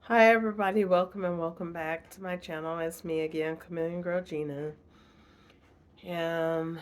Hi everybody, welcome and welcome back to my channel. It's me again, Chameleon Girl Gina. And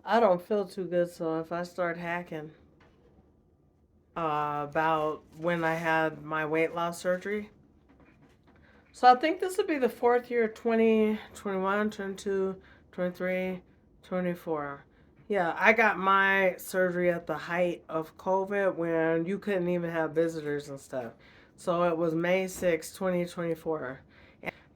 I don't feel too good, so if I start hacking about when I had my weight loss surgery. So I think this would be the fourth year, 2021, 22, 23, 24. Yeah, I got my surgery at the height of COVID when you couldn't even have visitors and stuff. So it was May 6, 2024.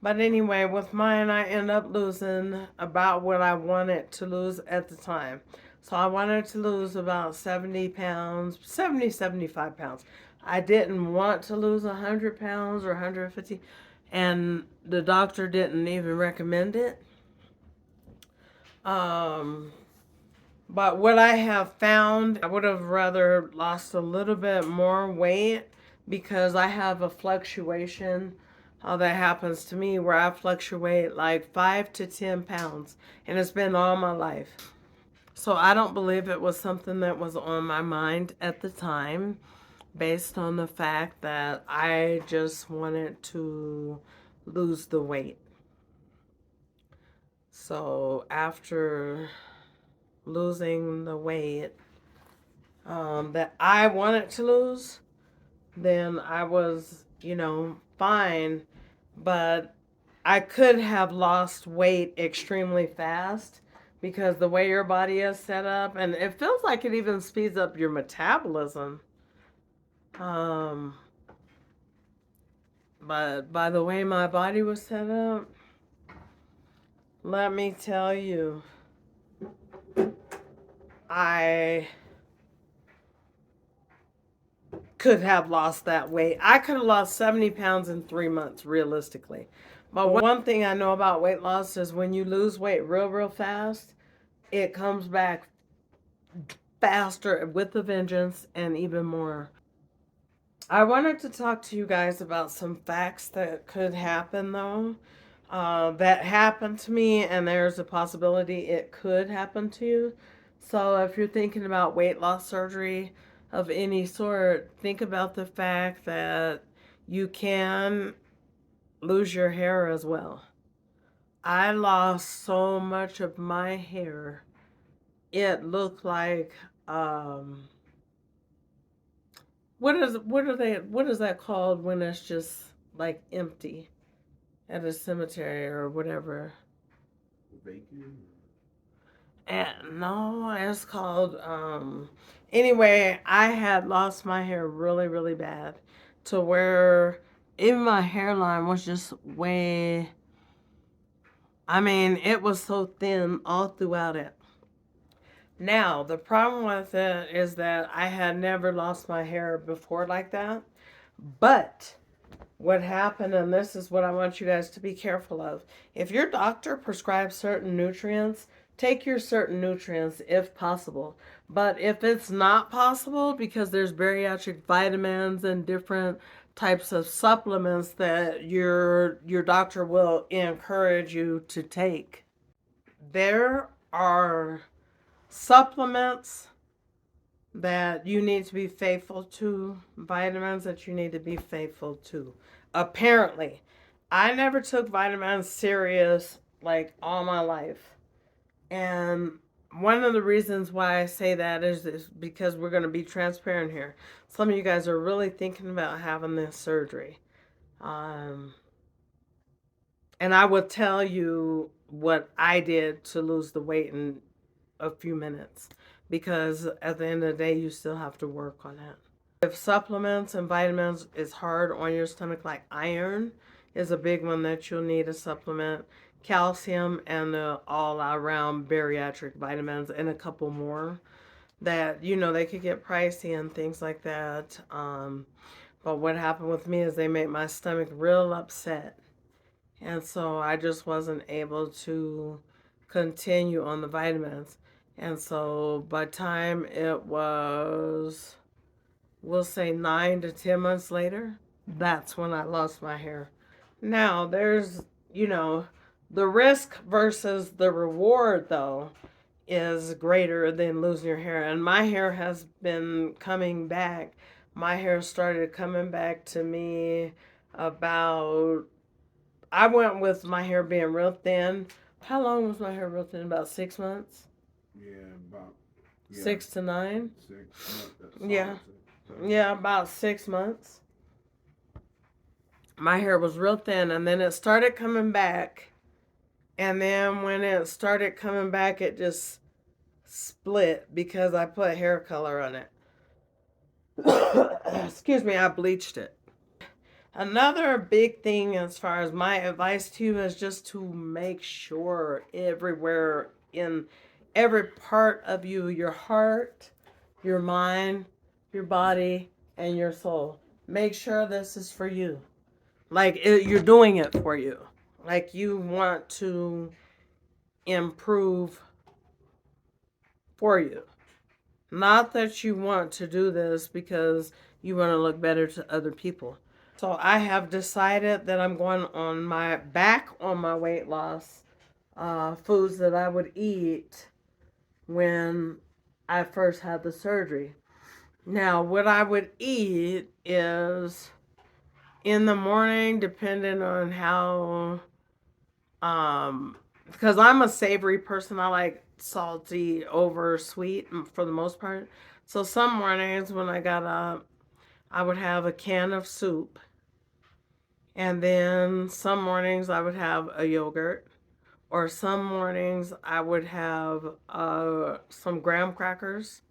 But anyway, with mine, I ended up losing about what I wanted to lose at the time. So I wanted to lose about 70 pounds, 75 pounds. I didn't want to lose 100 pounds or 150, and the doctor didn't even recommend it. Um, but what I have found, I would have rather lost a little bit more weight because I have a fluctuation that happens to me where I fluctuate like 5 to 10 pounds, and it's been all my life. So I don't believe it was something that was on my mind at the time based on the fact that I just wanted to lose the weight. So after losing the weight that I wanted to lose, then I was, fine. But I could have lost weight extremely fast because the way your body is set up, and it feels like it even speeds up your metabolism. Um, but by the way my body was set up, let me tell you, I could have lost that weight. I could have lost 70 pounds in 3 months, realistically. But one thing I know about weight loss is when you lose weight real fast, it comes back faster with a vengeance and even more. I wanted to talk to you guys about some facts that could happen, though. That happened to me, and there's a possibility it could happen to you. So, if you're thinking about weight loss surgery of any sort, think about the fact that you can lose your hair as well. I lost so much of my hair, it looked like what is that called when it's just like empty at a cemetery or whatever? Vacant. And no, it's called anyway, I had lost my hair really bad to where even my hairline was just way, I mean, it was so thin all throughout it. Now, the problem with it is that I had never lost my hair before like that. But what happened, and this is what I want you guys to be careful of. If your doctor prescribes certain nutrients, take your certain nutrients if possible. But if it's not possible, because there's bariatric vitamins and different types of supplements that your doctor will encourage you to take, there are supplements that you need to be faithful to, vitamins that you need to be faithful to. Apparently, I never took vitamins serious like all my life. And one of the reasons why I say that is because we're going to be transparent here. Some of you guys are really thinking about having this surgery. Um, and I will tell you what I did to lose the weight in a few minutes because at the end of the day, you still have to work on it. If supplements and vitamins is hard on your stomach, like iron is a big one that you'll need a supplement, calcium, and the all around bariatric vitamins, and a couple more that, they could get pricey and things like that. But what happened with me is they made my stomach real upset. And so I just wasn't able to continue on the vitamins. And so by the time it was, we'll say 9 to 10 months later, that's when I lost my hair. Now there's, the risk versus the reward though is greater than losing your hair. And my hair has been coming back. my hair started coming back to me about, I went with my hair being real thin. How long was my hair real thin? About 6 months? Yeah, about 6 to 9? 6 months. Yeah. Yeah, about 6 months. My hair was real thin, and then it started coming back. And then when it started coming back, it just split because I put hair color on it. Excuse me, I bleached it. Another big thing as far as my advice to you is just to make sure everywhere in every part of you, your heart, your mind, your body, and your soul. Make sure this is for you. You're doing it for you. Like you want to improve for you. Not that you want to do this because you want to look better to other people. So I have decided that I'm going on my back on my weight loss foods that I would eat when I first had the surgery. Now, what I would eat is in the morning, depending on how, because I'm a savory person, I like salty over sweet for the most part. So some mornings when I got up, I would have a can of soup. And then some mornings I would have a yogurt. Or some mornings I would have some graham crackers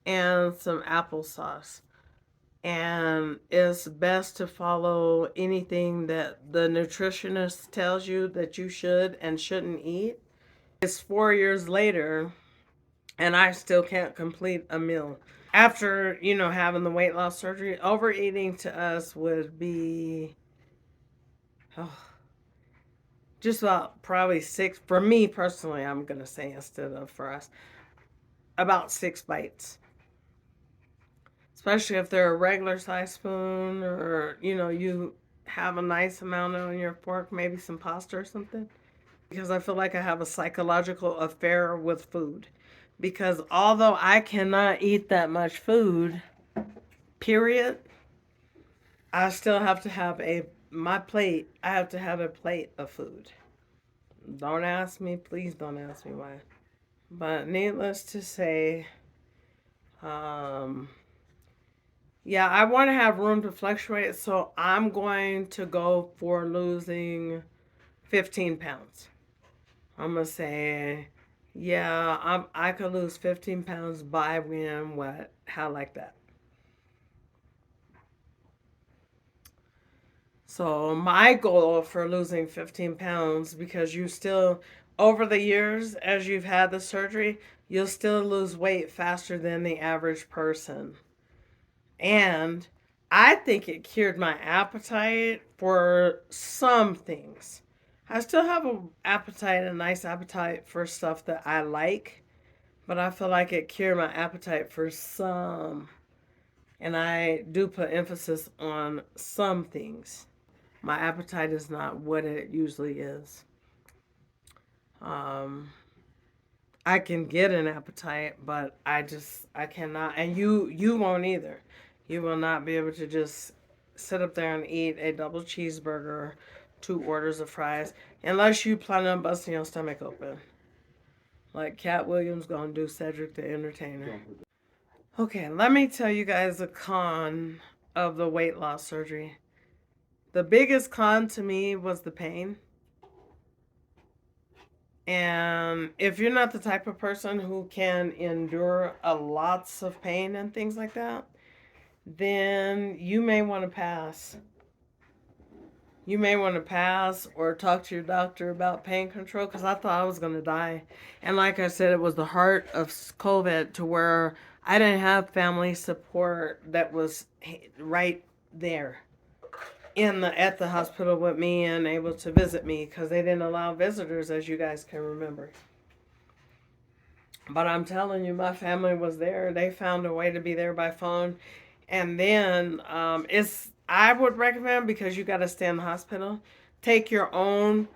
and some applesauce. And it's best to follow anything that the nutritionist tells you that you should and shouldn't eat. It's 4 years later, and I still can't complete a meal. After, having the weight loss surgery, overeating to us would be oh, just about probably 6, for me personally, I'm going to say instead of for us, about 6 bites. Especially if they're a regular size spoon or, you have a nice amount on your fork, maybe some pasta or something. Because I feel like I have a psychological affair with food. Because although I cannot eat that much food, period, I still have to have my plate, I have to have a plate of food. Don't ask me, please don't ask me why. But needless to say, yeah, I want to have room to fluctuate, so I'm going to go for losing 15 pounds. I'm going to say, yeah, I could lose 15 pounds by when, what, how like that. So my goal for losing 15 pounds, because you still, over the years, as you've had the surgery, you'll still lose weight faster than the average person. And I think it cured my appetite for some things. I still have a nice appetite for stuff that I like, but I feel like it cured my appetite for some. And I do put emphasis on some things. My appetite is not what it usually is. I can get an appetite, but I cannot, and you won't either. You will not be able to just sit up there and eat a double cheeseburger, 2 orders of fries, unless you plan on busting your stomach open. Like Cat Williams gonna do Cedric the Entertainer. Okay, let me tell you guys a con of the weight loss surgery. The biggest con to me was the pain. And if you're not the type of person who can endure lots of pain and things like that, then you may want to pass. You may want to pass or talk to your doctor about pain control, because I thought I was going to die. And like I said, it was the heart of COVID, to where I didn't have family support that was right there at the hospital with me and able to visit me, because they didn't allow visitors, as you guys can remember. But I'm telling you, my family was there. They found a way to be there by phone. And then I would recommend, because you got to stay in the hospital, take your own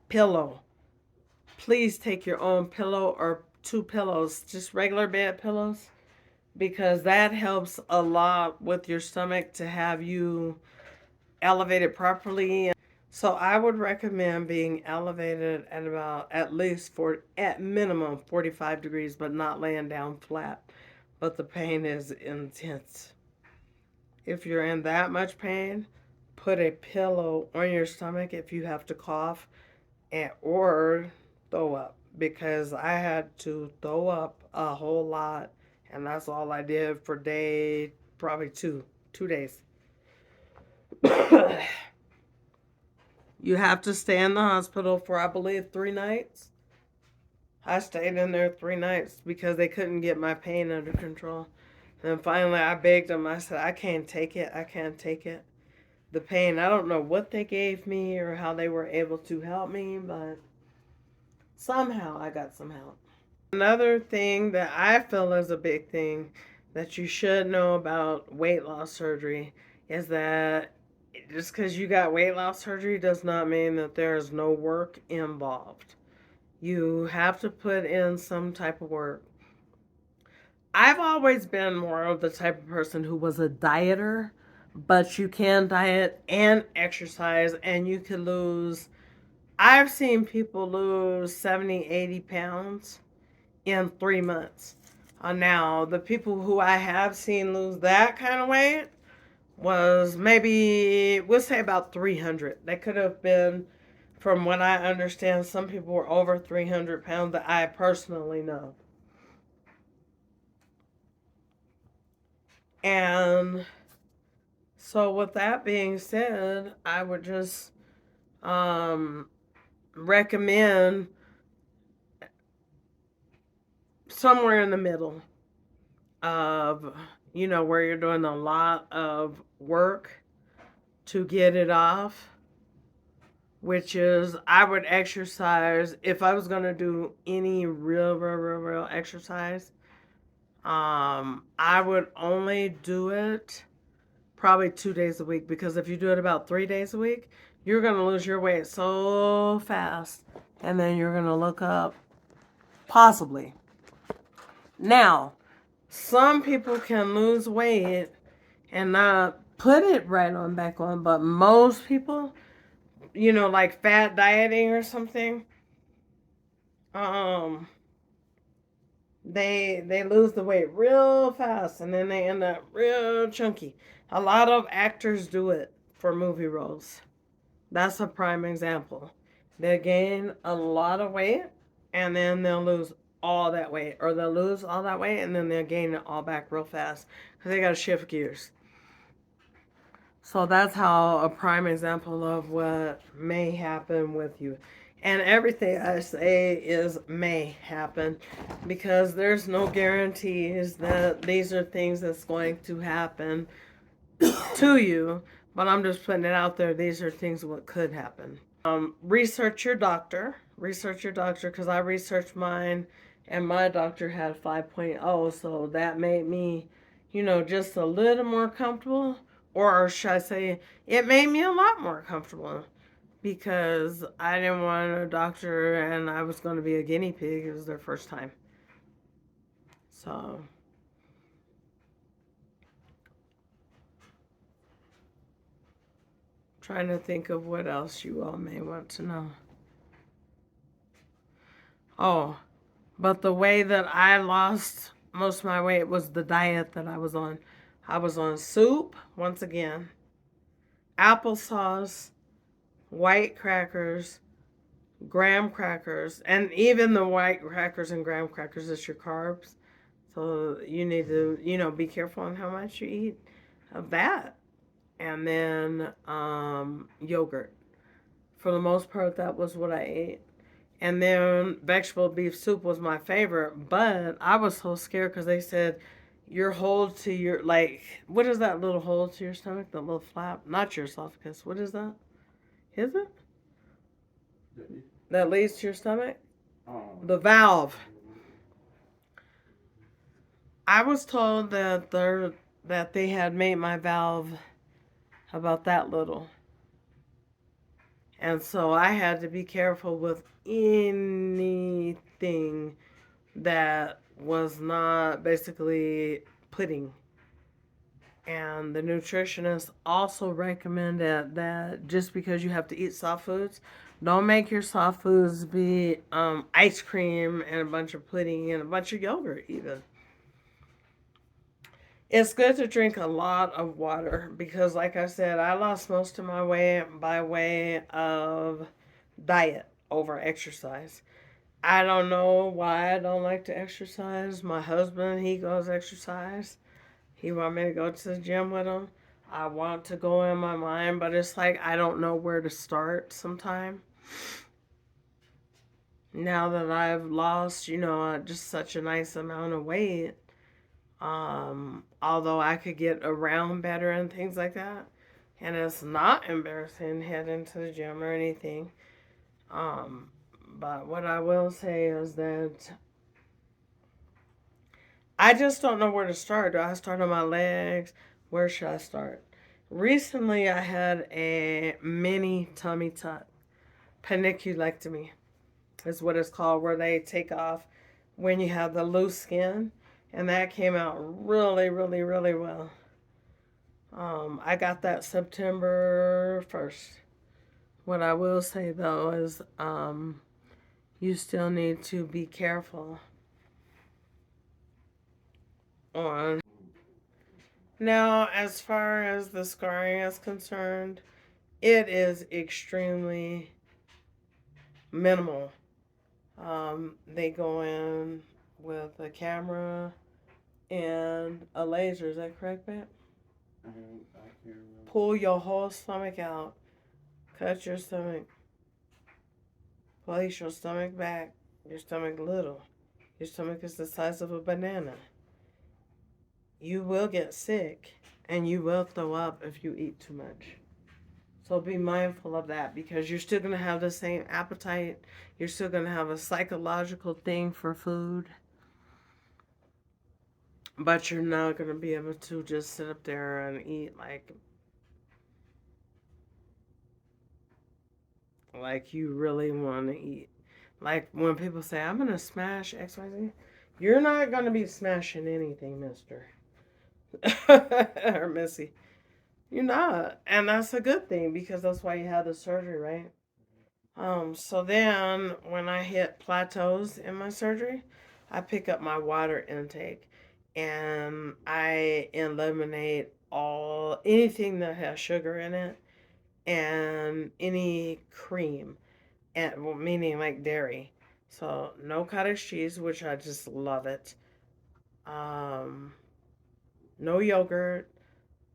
pillow. Please take your own pillow or 2 pillows, just regular bed pillows. because that helps a lot with your stomach to have you elevated properly. So I would recommend being elevated at about at least at minimum 45 degrees, but not laying down flat. But the pain is intense. If you're in that much pain, put a pillow on your stomach if you have to cough or throw up, because I had to throw up a whole lot, and that's all I did for probably 2 days. You have to stay in the hospital for, I believe, 3 nights. I stayed in there 3 nights because they couldn't get my pain under control. And finally, I begged them. I said, I can't take it. I can't take it. The pain, I don't know what they gave me or how they were able to help me, but somehow I got some help. Another thing that I feel is a big thing that you should know about weight loss surgery is that just because you got weight loss surgery does not mean that there is no work involved. You have to put in some type of work. I've always been more of the type of person who was a dieter, but you can diet and exercise, and you can lose. I've seen people lose 70, 80 pounds in 3 months. Now, the people who I have seen lose that kind of weight was maybe, we'll say about 300. They could have been, from what I understand, some people were over 300 pounds that I personally know. And so with that being said, I would just recommend somewhere in the middle of, where you're doing a lot of work to get it off, which is I would exercise. If I was going to do any real exercise, I would only do it probably 2 days a week, because if you do it about 3 days a week, you're going to lose your weight so fast, and then you're going to look up possibly. Now, some people can lose weight and not put it right on back on, but most people, like fat dieting or something, they lose the weight real fast, and then they end up real chunky. A lot of actors do it for movie roles. That's a prime example. They gain a lot of weight, and then they'll lose all that weight, or they'll lose all that weight and then they'll gain it all back real fast because they got to shift gears. So that's how a prime example of what may happen with you. And everything I say is may happen, because there's no guarantees that these are things that's going to happen to you. But I'm just putting it out there. These are things what could happen. Research your doctor. Research your doctor, because I researched mine, and my doctor had 5.0. So that made me, just a little more comfortable. Or should I say, it made me a lot more comfortable, because I didn't want a doctor and I was going to be a guinea pig. It was their first time. So, trying to think of what else you all may want to know. Oh, but the way that I lost most of my weight was the diet that I was on. I was on soup, once again, applesauce, white crackers, graham crackers, and even the white crackers and graham crackers is your carbs. So you need to, be careful on how much you eat of that. And then yogurt. For the most part, that was what I ate. And then vegetable beef soup was my favorite, but I was so scared because they said your hole to your, what is that little hole to your stomach? The little flap? Not your esophagus. What is that? Is it? That leads to your stomach? The valve. I was told that they had made my valve about that little. And so I had to be careful with anything that was not basically pudding. And the nutritionist also recommended that just because you have to eat soft foods, don't make your soft foods be ice cream and a bunch of pudding and a bunch of yogurt even. It's good to drink a lot of water because, like I said, I lost most of my weight by way of diet over exercise. I don't know why I don't like to exercise. My husband, he goes exercise. He want me to go to the gym with him. I want to go in my mind, but it's like I don't know where to start sometime. Now that I've lost, just such a nice amount of weight, although I could get around better and things like that, and it's not embarrassing heading to the gym or anything. But what I will say is that I just don't know where to start. Do I start on my legs? Where should I start? Recently, I had a mini tummy tuck. Paniculectomy is what it's called, where they take off when you have the loose skin. And that came out really, really, really well. I got that September 1st. What I will say, though, is you still need to be careful on. Now, as far as the scarring is concerned, it is extremely minimal. They go in with a camera and a laser. Is that correct, Matt? I can't remember. Pull your whole stomach out. Cut your stomach. Place your stomach back. Your stomach little. Your stomach is the size of a banana. You will get sick and you will throw up if you eat too much. So be mindful of that because you're still going to have the same appetite. You're still going to have a psychological thing for food. But you're not going to be able to just sit up there and eat like you really want to eat. Like when people say, I'm going to smash XYZ, you're not going to be smashing anything, mister. Or Missy. You're not. And that's a good thing because that's why you had the surgery, right? So then when I hit plateaus in my surgery, I pick up my water intake and I eliminate anything that has sugar in it and any cream, and well, meaning like dairy. So no cottage cheese, which I just love it. No yogurt,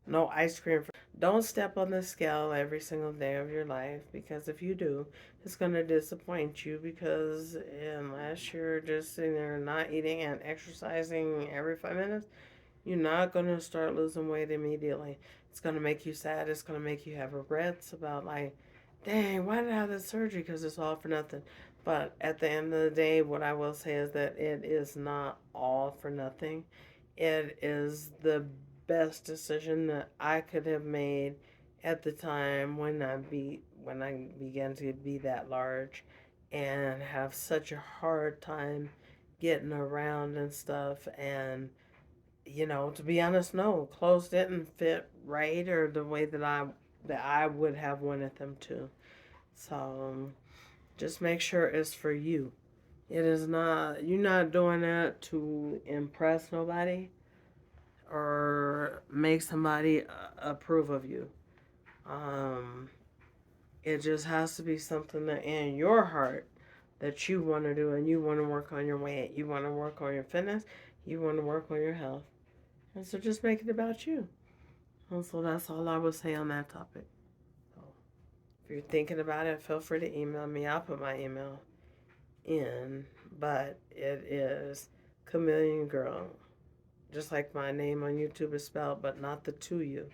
no ice cream. Don't step on the scale every single day of your life because if you do, it's going to disappoint you because unless you're just sitting there not eating and exercising every 5 minutes, you're not going to start losing weight immediately. It's going to make you sad. It's going to make you have regrets about like, dang, why did I have this surgery? Because it's all for nothing. But at the end of the day, what I will say is that it is not all for nothing. It is the best decision that I could have made at the time when I began to be that large and have such a hard time getting around and stuff. And to be honest, no, clothes didn't fit right or the way that I would have wanted them to. So just make sure it's for you. It is not, you're not doing it to impress nobody or make somebody approve of you. It just has to be something that in your heart that you want to do, and you want to work on your weight, you want to work on your fitness, you want to work on your health. And so just make it about you. And so that's all I would say on that topic. So if you're thinking about it, feel free to email me. I'll put my email in, but it is Chameleon Girl. Just like my name on YouTube is spelled, but not the to you.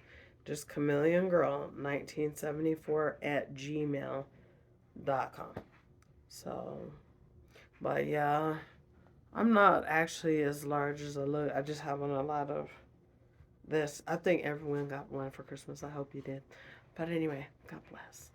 Just Chameleon Girl 1974 at gmail.com. So, but yeah, I'm not actually as large as I look. I just have on a lot of this. I think everyone got one for Christmas. I hope you did. But anyway, God bless.